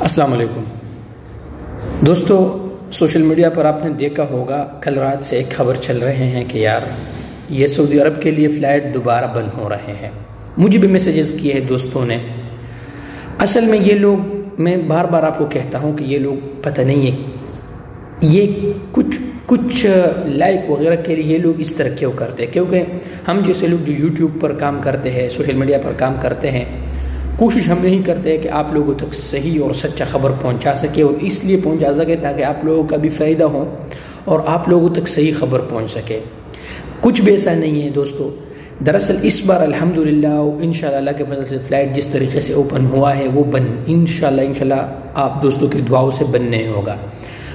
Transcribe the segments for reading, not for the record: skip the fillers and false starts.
अस्सलाम वालेकुम दोस्तों, सोशल मीडिया पर आपने देखा होगा कल रात से एक खबर चल रहे हैं कि यार ये सऊदी अरब के लिए फ़्लाइट दोबारा बंद हो रहे हैं। मुझे भी मैसेजेस किए हैं दोस्तों ने। असल में ये लोग, मैं बार बार आपको कहता हूँ कि ये लोग पता नहीं है ये कुछ लाइक वगैरह के लिए ये लोग इस तरह क्यों करते हैं, क्योंकि हम जैसे लोग जो यूट्यूब पर काम करते हैं, सोशल मीडिया पर काम करते हैं, कोशिश हम यही करते हैं कि आप लोगों तक सही और सच्चा खबर पहुंचा सके, और इसलिए पहुंचा सके ताकि आप लोगों का भी फ़ायदा हो और आप लोगों तक सही खबर पहुंच सके। कुछ भी ऐसा नहीं है दोस्तों। दरअसल इस बार अल्हम्दुलिल्लाह इंशाअल्लाह अल्लाह के फजल से फ़्लाइट जिस तरीके से ओपन हुआ है वो बंद इंशाअल्लाह आप दोस्तों की दुआओं से बंद नहीं होगा,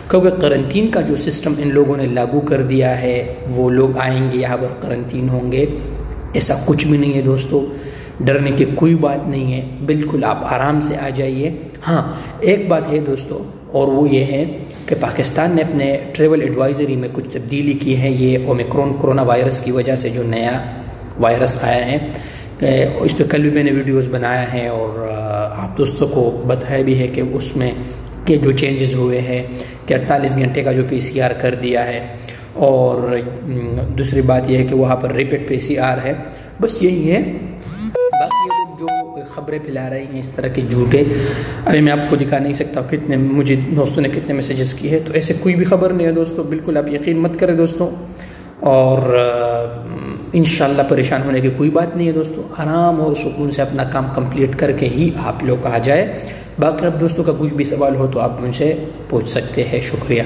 क्योंकि करंटीन का जो सिस्टम इन लोगों ने लागू कर दिया है, वो लोग आएंगे यहाँ पर करंटीन होंगे, ऐसा कुछ भी नहीं है दोस्तों। डरने की कोई बात नहीं है, बिल्कुल आप आराम से आ जाइए। हाँ, एक बात है दोस्तों, और वो ये है कि पाकिस्तान ने अपने ट्रैवल एडवाइजरी में कुछ तब्दीली की है। ये ओमिक्रॉन कोरोना वायरस की वजह से जो नया वायरस आया है, इस पर कल भी मैंने वीडियोस बनाया है और आप दोस्तों को बताया भी है कि उसमें के जो चेंजेस हुए हैं कि 48 घंटे का जो PCR कर दिया है, और दूसरी बात यह है कि वहाँ पर रैपिड PCR है। बस यही है। बाकी ये लोग जो खबरें फैला रहे हैं इस तरह के झूठे, अभी मैं आपको दिखा नहीं सकता कितने मुझे दोस्तों ने कितने मैसेजेस किए हैं, तो ऐसे कोई भी खबर नहीं है दोस्तों, बिल्कुल आप यकीन मत करें दोस्तों। और इंशाल्लाह परेशान होने की कोई बात नहीं है दोस्तों। आराम और सुकून से अपना काम कंप्लीट करके ही आप लोग आ जाए। बाकी अब दोस्तों का कुछ भी सवाल हो तो आप मुझसे पूछ सकते हैं। शुक्रिया।